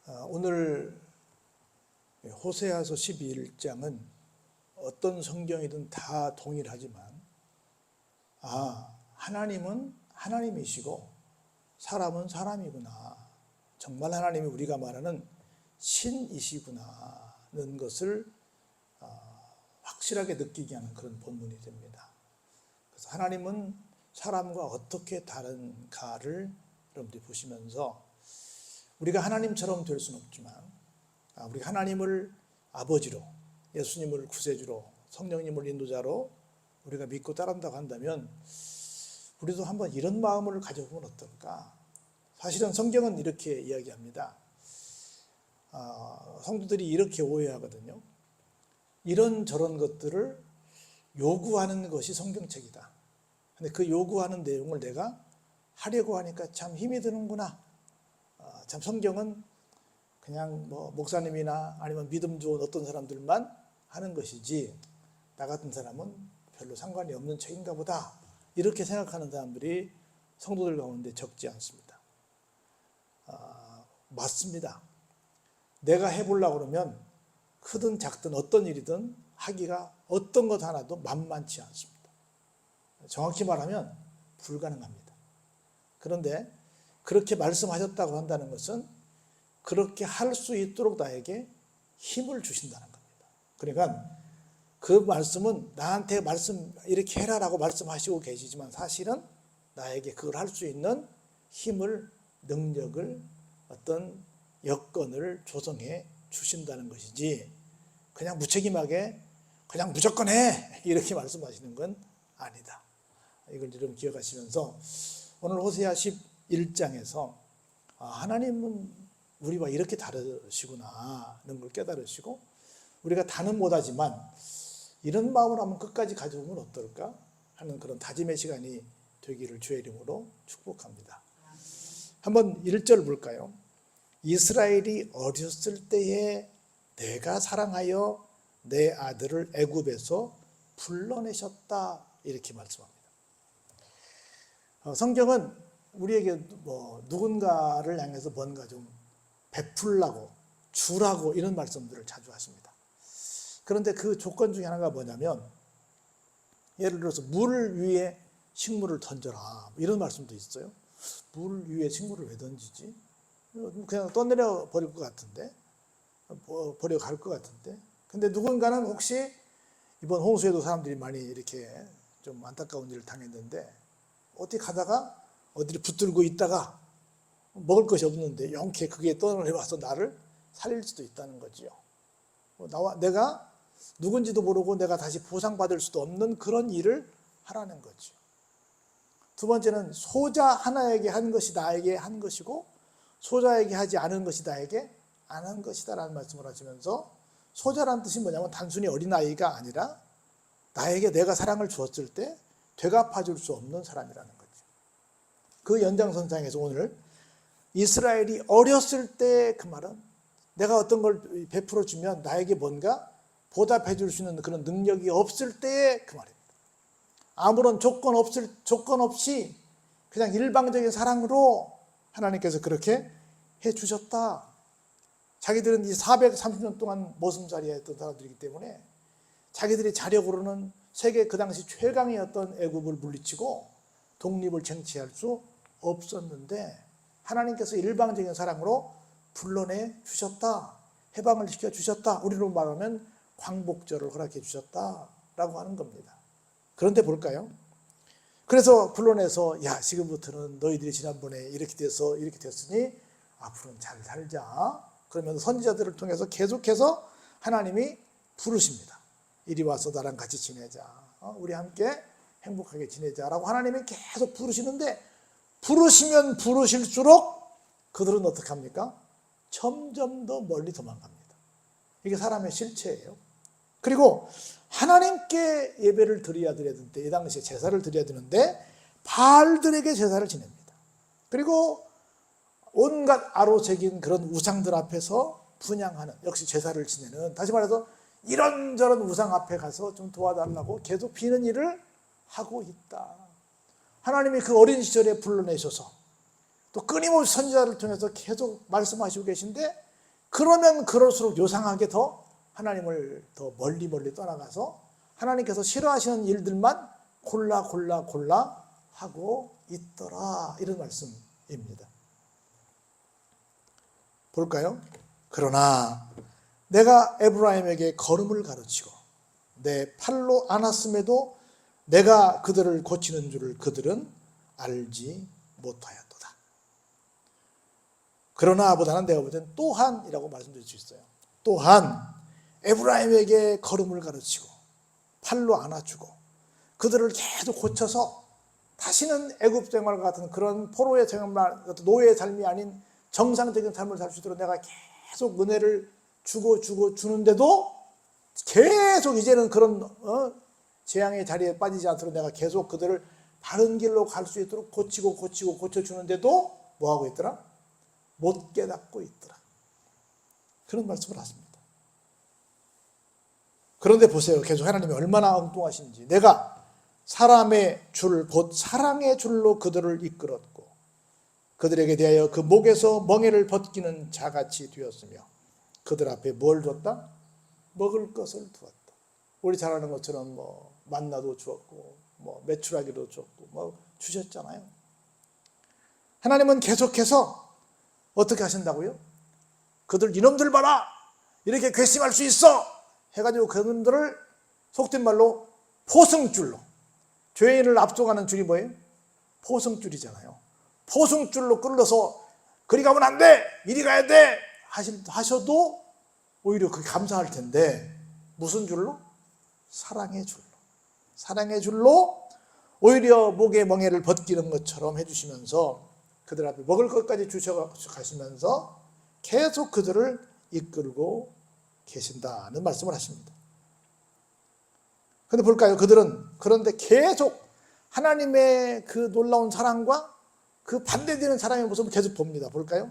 오늘 호세아서 12장은 어떤 성경이든 다 동일하지만 하나님은 하나님이시고 사람은 사람이구나, 정말 하나님이 우리가 말하는 신이시구나는 것을 확실하게 느끼게 하는 그런 본문이 됩니다. 그래서 하나님은 사람과 어떻게 다른가를 여러분들이 보시면서 우리가 하나님처럼 될 수는 없지만 우리가 하나님을 아버지로, 예수님을 구세주로, 성령님을 인도자로 우리가 믿고 따른다고 한다면 우리도 한번 이런 마음을 가져보면 어떨까? 사실은 성경은 이렇게 이야기합니다. 성도들이 이렇게 오해하거든요. 이런저런 것들을 요구하는 것이 성경책이다. 근데 그 요구하는 내용을 내가 하려고 하니까 참 힘이 드는구나. 참 성경은 그냥 목사님이나 아니면 믿음 좋은 어떤 사람들만 하는 것이지 나 같은 사람은 별로 상관이 없는 책인가 보다, 이렇게 생각하는 사람들이 성도들 가운데 적지 않습니다. 맞습니다. 내가 해보려고 그러면 크든 작든 어떤 일이든 하기가 어떤 것 하나도 만만치 않습니다. 정확히 말하면 불가능합니다. 그런데 그렇게 말씀하셨다고 한다는 것은 그렇게 할 수 있도록 나에게 힘을 주신다는 겁니다. 그러니까 그 말씀은 나한테 이렇게 해라라고 말씀하시고 계시지만 사실은 나에게 그걸 할 수 있는 힘을, 능력을, 어떤 여건을 조성해 주신다는 것이지 그냥 무책임하게 그냥 무조건 해 이렇게 말씀하시는 건 아니다. 이걸 좀 기억하시면서 오늘 호세아 11장에서 하나님은 우리와 이렇게 다르시구나는 걸 깨달으시고 우리가 다는 못하지만 이런 마음을 한번 끝까지 가져보면 어떨까 하는 그런 다짐의 시간이 되기를 주의 이름으로 축복합니다. 한번 1절 볼까요? 이스라엘이 어렸을 때에 내가 사랑하여 내 아들을 애굽에서 불러내셨다, 이렇게 말씀합니다. 성경은 우리에게 누군가를 향해서 뭔가 좀 베풀라고, 주라고 이런 말씀들을 자주 하십니다. 그런데 그 조건 중에 하나가 뭐냐면, 예를 들어서 물 위에 식물을 던져라 이런 말씀도 있어요. 물 위에 식물을 왜 던지지? 그냥 떠내려 버릴 것 같은데, 버려 갈 것 같은데. 근데 누군가는 혹시 이번 홍수에도 사람들이 많이 이렇게 좀 안타까운 일을 당했는데 어디 가다가 어디를 붙들고 있다가 먹을 것이 없는데 영케 그게 떠내려와서 나를 살릴 수도 있다는 거지요. 내가 누군지도 모르고 내가 다시 보상받을 수도 없는 그런 일을 하라는 거죠. 두 번째는 소자 하나에게 한 것이 나에게 한 것이고 소자에게 하지 않은 것이 나에게 안 한 것이다 라는 말씀을 하시면서, 소자라는 뜻이 뭐냐면 단순히 어린아이가 아니라 나에게 내가 사랑을 주었을 때 되갚아줄 수 없는 사람이라는 거죠. 그 연장선상에서 오늘 이스라엘이 어렸을 때 그 말은 내가 어떤 걸 베풀어 주면 나에게 뭔가 보답해 줄 수 있는 그런 능력이 없을 때의 그 말입니다. 아무런 조건 없이 그냥 일방적인 사랑으로 하나님께서 그렇게 해 주셨다. 자기들은 이 430년 동안 머슴살이에 했던 사람들이기 때문에 자기들이 자력으로는 세계 그 당시 최강이었던 애굽을 물리치고 독립을 쟁취할 수 없었는데 하나님께서 일방적인 사랑으로 불러내 주셨다. 해방을 시켜 주셨다. 우리로 말하면 광복절을 허락해 주셨다라고 하는 겁니다. 그런데 볼까요? 그래서 불러내서 지금부터는 너희들이 지난번에 이렇게 됐으니 앞으로는 잘 살자. 그러면서 선지자들을 통해서 계속해서 하나님이 부르십니다. 이리 와서 나랑 같이 지내자. 우리 함께 행복하게 지내자라고 하나님이 계속 부르시는데, 부르시면 부르실수록 그들은 어떻게 합니까? 점점 더 멀리 도망갑니다. 이게 사람의 실체예요. 그리고 하나님께 예배를 드려야 되는데, 이 당시에 제사를 드려야 되는데 바알들에게 제사를 지냅니다. 그리고 온갖 아로새긴 그런 우상들 앞에서 분향하는, 역시 제사를 지내는, 다시 말해서 이런저런 우상 앞에 가서 좀 도와달라고 계속 비는 일을 하고 있다. 하나님이 그 어린 시절에 불러내셔서 또 끊임없이 선지자를 통해서 계속 말씀하시고 계신데 그러면 그럴수록 요상하게 더 하나님을 더 멀리 떠나가서 하나님께서 싫어하시는 일들만 골라 하고 있더라. 이런 말씀입니다. 볼까요? 그러나 내가 에브라임에게 걸음을 가르치고 내 팔로 안았음에도 내가 그들을 고치는 줄을 그들은 알지 못하였도다. 그러나 보다는 내가 볼 때는 또한이라고 말씀드릴 수 있어요. 또한 에브라임에게 걸음을 가르치고 팔로 안아주고 그들을 계속 고쳐서 다시는 애굽 생활과 같은 그런 포로의 생활, 노예의 삶이 아닌 정상적인 삶을 살 수 있도록 내가 계속 은혜를 주는데도 계속 이제는 그런 재앙의 자리에 빠지지 않도록 내가 계속 그들을 바른 길로 갈 수 있도록 고쳐주는데도 뭐하고 있더라? 못 깨닫고 있더라. 그런 말씀을 하십니다. 그런데 보세요. 계속 하나님이 얼마나 엉뚱하신지. 내가 사람의 줄, 곧 사랑의 줄로 그들을 이끌었고 그들에게 대하여 그 목에서 멍에를 벗기는 자같이 되었으며 그들 앞에 뭘 줬다? 먹을 것을 두었다. 우리 잘 아는 것처럼 만나도 주었고 메추라기도 줬고 주셨잖아요. 하나님은 계속해서 어떻게 하신다고요? 그들 이놈들 봐라! 이렇게 괘씸할 수 있어! 해가지고 그놈들을 속된 말로 포승줄로, 죄인을 앞서가는 줄이 뭐예요? 포승줄이잖아요. 포승줄로 끌어서 그리 가면 안 돼! 이리 가야 돼! 하셔도 오히려 그게 감사할 텐데 무슨 줄로? 사랑의 줄로. 사랑의 줄로 오히려 목의 멍에를 벗기는 것처럼 해주시면서 그들 앞에 먹을 것까지 주셔가시면서 계속 그들을 이끌고 계신다는 말씀을 하십니다. 그런데 볼까요? 그들은 그런데 계속 하나님의 그 놀라운 사랑과 그 반대되는 사랑의 모습을 계속 봅니다. 볼까요?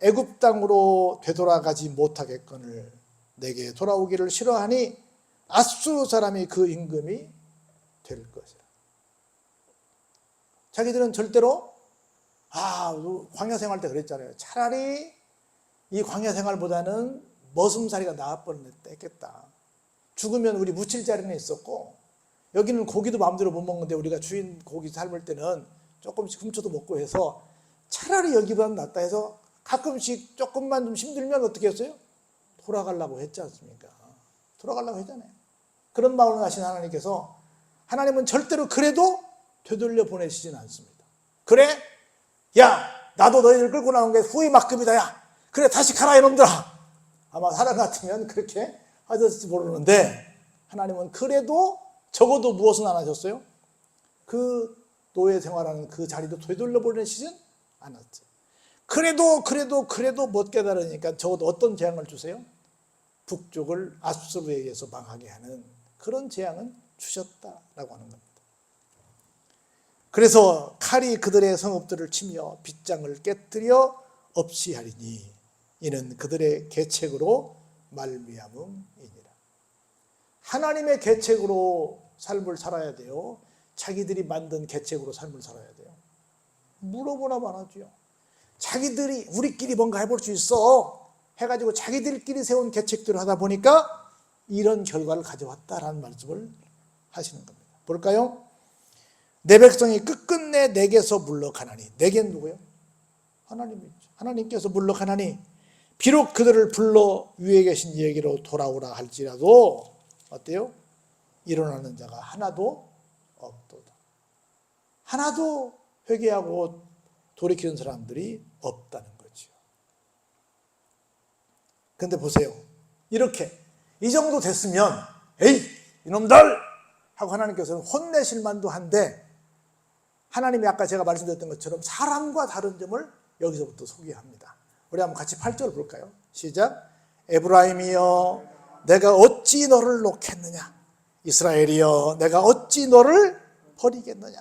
애굽 땅으로 되돌아가지 못하겠거늘 내게 돌아오기를 싫어하니 아수르 사람이 그 임금이 될 것이라. 자기들은 절대로 광야 생활 때 그랬잖아요. 차라리 이 광야 생활보다는 머슴살이가 나을 뻔했겠다. 죽으면 우리 묻힐 자리는 있었고 여기는 고기도 마음대로 못 먹는데 우리가 주인 고기 삶을 때는 조금씩 훔쳐도 먹고 해서 차라리 여기보다 낫다 해서 가끔씩 조금만 좀 힘들면 어떻게 했어요? 돌아가려고 했지 않습니까? 돌아가려고 했잖아요. 그런 마음을 하신 하나님께서 하나님은 절대로 그래도 되돌려 보내시진 않습니다. 그래? 야, 나도 너희들 끌고 나온 게 후이 막급이다. 야, 그래 다시 가라 이놈들아. 아마 사람 같으면 그렇게 하셨을지 모르는데 하나님은 그래도 적어도 무엇은 안 하셨어요? 그 노예 생활하는 그 자리도 되돌려 보내시진 않았죠. 그래도 못 깨달으니까 적어도 어떤 재앙을 주세요? 북쪽을 아수르에 의해서 망하게 하는 그런 재앙은 주셨다라고 하는 겁니다. 그래서 칼이 그들의 성읍들을 치며 빗장을 깨뜨려 없이 하리니 이는 그들의 계책으로 말미암음이니라. 하나님의 계책으로 삶을 살아야 돼요? 자기들이 만든 계책으로 삶을 살아야 돼요? 물어보나 말하죠. 자기들이 우리끼리 뭔가 해볼 수 있어 해가지고 자기들끼리 세운 계책들을 하다 보니까 이런 결과를 가져왔다라는 말씀을 하시는 겁니다. 볼까요? 내 백성이 끝끝내 내게서 물러가나니. 내겐 누구요? 하나님이죠. 하나님께서 물러가나니 비록 그들을 불러 위에 계신 이에게로 돌아오라 할지라도 어때요? 일어나는 자가 하나도 없도다. 하나도 회개하고 돌이키는 사람들이 없다는 거죠. 근데 보세요. 이렇게 이 정도 됐으면 에이 이놈들 하고 하나님께서는 혼내실 만도 한데 하나님이 아까 제가 말씀드렸던 것처럼 사람과 다른 점을 여기서부터 소개합니다. 우리 한번 같이 8절 볼까요? 시작. 에브라임이여 내가 어찌 너를 놓겠느냐. 이스라엘이여 내가 어찌 너를 버리겠느냐.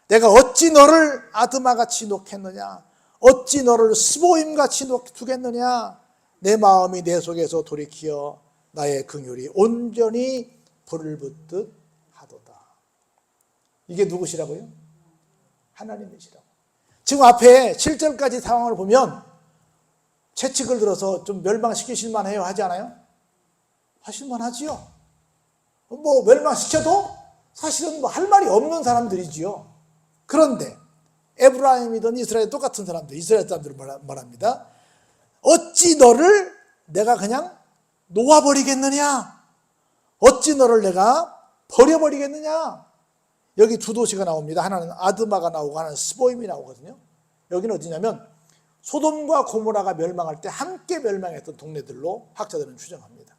내가 어찌 너를 아드마같이 놓겠느냐. 어찌 너를 스보임같이 두겠느냐. 내 마음이 내 속에서 돌이키어 나의 긍휼이 온전히 불을 붙듯 하도다. 이게 누구시라고요? 하나님이시라고. 지금 앞에 7절까지 상황을 보면 채찍을 들어서 좀 멸망시키실 만해요? 하지 않아요? 하실 만하지요. 뭐 멸망시켜도 사실은 뭐 할 말이 없는 사람들이지요. 그런데 에브라임이든 이스라엘 똑같은 사람들, 이스라엘 사람들을 말합니다. 어찌 너를 내가 그냥 놓아버리겠느냐? 어찌 너를 내가 버려버리겠느냐? 여기 두 도시가 나옵니다. 하나는 아드마가 나오고 하나는 스보임이 나오거든요. 여기는 어디냐면 소돔과 고모라가 멸망할 때 함께 멸망했던 동네들로 학자들은 추정합니다.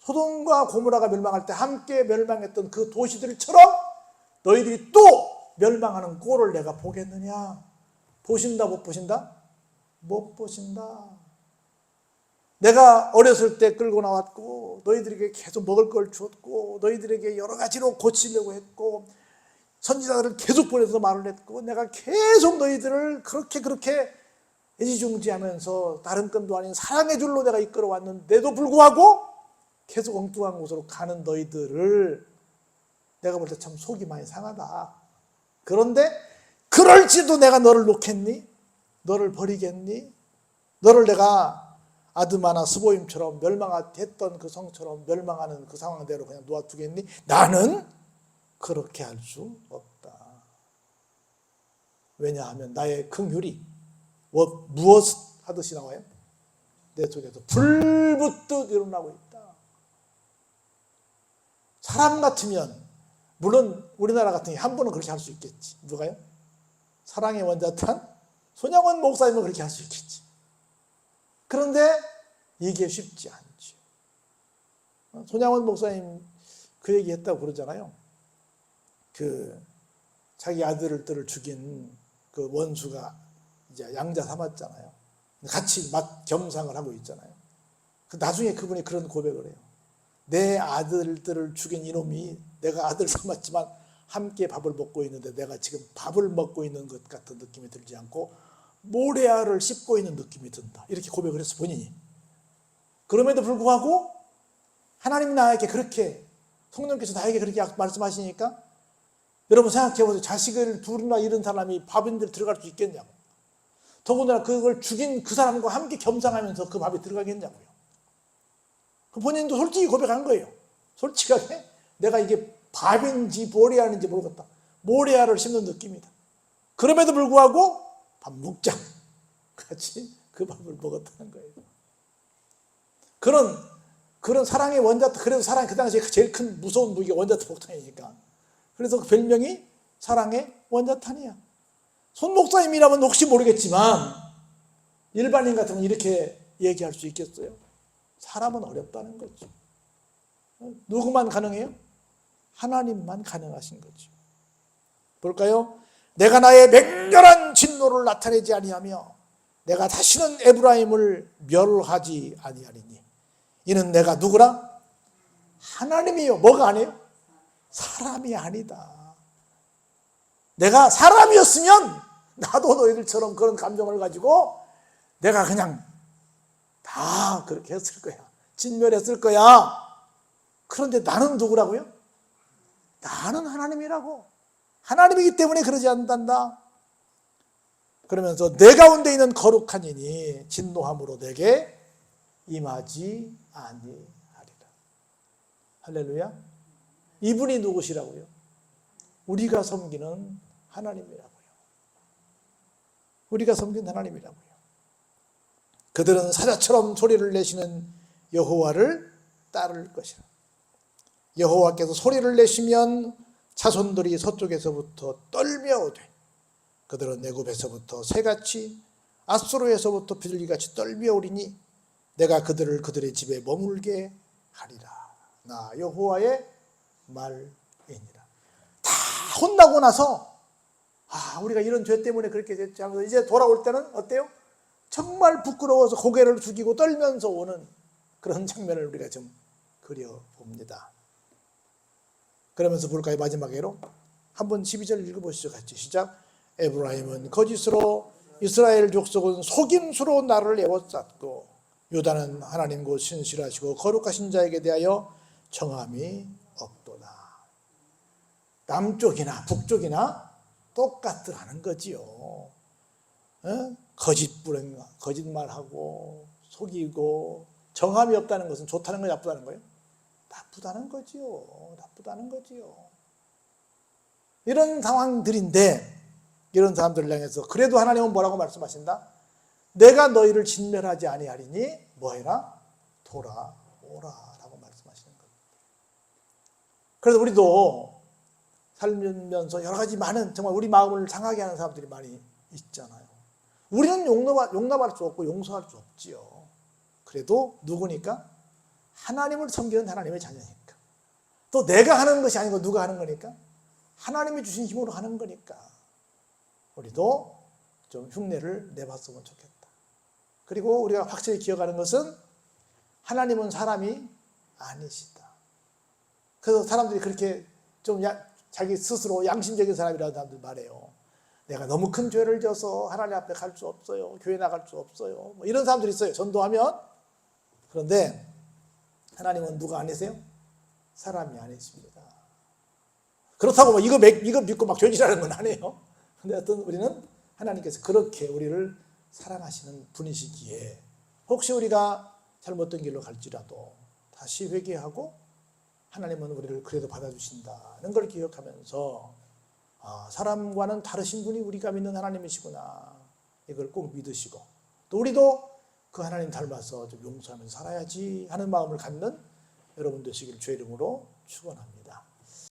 소돔과 고모라가 멸망할 때 함께 멸망했던 그 도시들처럼 너희들이 또 멸망하는 꼴을 내가 보겠느냐? 보신다 못 보신다? 못 보신다. 내가 어렸을 때 끌고 나왔고 너희들에게 계속 먹을 걸 주었고 너희들에게 여러 가지로 고치려고 했고 선지자들을 계속 보내서 말을 했고 내가 계속 너희들을 그렇게 애지중지하면서 다른 끈도 아닌 사랑의 줄로 내가 이끌어왔는데도 불구하고 계속 엉뚱한 곳으로 가는 너희들을 내가 볼 때 참 속이 많이 상하다. 그런데 그럴지도 내가 너를 놓겠니? 너를 버리겠니? 너를 내가 아드마나 스보임처럼 멸망했던 그 성처럼 멸망하는 그 상황대로 그냥 놓아두겠니? 나는 그렇게 할 수 없다. 왜냐하면 나의 긍휼이 무엇 하듯이 나와요? 내 속에서 불붙듯 일어나고 있다. 사람 같으면 물론 우리나라 같은 한 분은 그렇게 할 수 있겠지. 누가요? 사랑의 원자탄 손양원 목사님은 그렇게 할 수 있겠지. 그런데 이게 쉽지 않죠. 손양원 목사님 그 얘기 했다고 그러잖아요. 자기 아들을 죽인 그 원수가 이제 양자 삼았잖아요. 같이 막 겸상을 하고 있잖아요. 나중에 그분이 그런 고백을 해요. 내 아들들을 죽인 이놈이 내가 아들 삼았지만 함께 밥을 먹고 있는데 내가 지금 밥을 먹고 있는 것 같은 느낌이 들지 않고 모래알을 씹고 있는 느낌이 든다. 이렇게 고백을 했어, 본인이. 그럼에도 불구하고 하나님이 나에게 그렇게, 성령께서 나에게 그렇게 말씀하시니까 여러분 생각해보세요. 자식을 둘이나 잃은 사람이 밥인데 들어갈 수 있겠냐고. 더군다나 그걸 죽인 그 사람과 함께 겸상하면서 그 밥에 들어가겠냐고요. 본인도 솔직히 고백한 거예요. 솔직하게 내가 이게 밥인지 모래알인지 모르겠다. 모래알을 씹는 느낌이다. 그럼에도 불구하고 밥 먹자 같이 그 밥을 먹었다는 거예요. 그런 사랑의 원자탄, 그래도 사랑이 그 당시에 제일 큰 무서운 무기가 원자탄 폭탄이니까. 그래서 그 별명이 사랑의 원자탄이야. 손 목사님이라면 혹시 모르겠지만 일반인 같으면 이렇게 얘기할 수 있겠어요? 사람은 어렵다는 거죠. 누구만 가능해요? 하나님만 가능하신 거죠. 볼까요? 내가 나의 맹렬한 진노를 나타내지 아니하며 내가 다시는 에브라임을 멸하지 아니하리니 이는 내가 누구라? 하나님이요. 뭐가 아니에요? 사람이 아니다. 내가 사람이었으면 나도 너희들처럼 그런 감정을 가지고 내가 그냥 다 그렇게 했을 거야. 진멸했을 거야. 그런데 나는 누구라고요? 나는 하나님이라고. 하나님이기 때문에 그러지 않는다. 그러면서 내 가운데 있는 거룩한 이니 진노함으로 내게 임하지 아니하리라. 할렐루야. 이분이 누구시라고요? 우리가 섬기는 하나님이라고요. 우리가 섬기는 하나님이라고요. 그들은 사자처럼 소리를 내시는 여호와를 따를 것이라. 여호와께서 소리를 내시면 자손들이 서쪽에서부터 떨며 오되 그들은 내굽에서부터 새같이 앗수르에서부터 비둘기같이 떨며 오리니 내가 그들을 그들의 집에 머물게 하리라. 나 여호와의 말이니라. 다 혼나고 나서 우리가 이런 죄 때문에 그렇게 됐지 하면서 이제 돌아올 때는 어때요? 정말 부끄러워서 고개를 숙이고 떨면서 오는 그런 장면을 우리가 좀 그려봅니다. 그러면서 볼까요? 마지막으로 한번 12절 읽어보시죠. 같이 시작. 에브라임은 거짓으로 이스라엘 족속은 속임수로 나를 에워쌌고 유다는 하나님 곧 신실하시고 거룩하신 자에게 대하여 정함이 없도다. 남쪽이나 북쪽이나 똑같더라는 거지요. 거짓말하고 속이고 정함이 없다는 것은 좋다는 거예요, 나쁘다는 거예요? 나쁘다는 거지요. 나쁘다는 거지요. 이런 상황들인데 이런 사람들을 향해서 그래도 하나님은 뭐라고 말씀하신다? 내가 너희를 진멸하지 아니하리니 뭐해라? 돌아오라 라고 말씀하시는 겁니다. 그래서 우리도 살면서 여러 가지 많은 정말 우리 마음을 상하게 하는 사람들이 많이 있잖아요. 우리는 용납할 수 없고 용서할 수 없지요. 그래도 누구니까? 하나님을 섬기는 하나님의 자녀니까. 또 내가 하는 것이 아니고 누가 하는 거니까? 하나님이 주신 힘으로 하는 거니까 우리도 좀 흉내를 내봤으면 좋겠다. 그리고 우리가 확실히 기억하는 것은 하나님은 사람이 아니시다. 그래서 사람들이 그렇게 좀 자기 스스로 양심적인 사람이라고 사람들 말해요. 내가 너무 큰 죄를 져서 하나님 앞에 갈 수 없어요. 교회 나갈 수 없어요. 뭐 이런 사람들이 있어요. 전도하면. 그런데 하나님은 누가 아니세요? 사람이 아니십니다. 그렇다고 이거 믿고 막 죄질하는 건 아니에요. 근데 어떤 우리는 하나님께서 그렇게 우리를 사랑하시는 분이시기에 혹시 우리가 잘못된 길로 갈지라도 다시 회개하고 하나님은 우리를 그래도 받아주신다는 걸 기억하면서 사람과는 다르신 분이 우리가 믿는 하나님이시구나 이걸 꼭 믿으시고 또 우리도 그 하나님 닮아서 좀 용서하면서 살아야지 하는 마음을 갖는 여러분 되시길 주의 이름으로 축원합니다.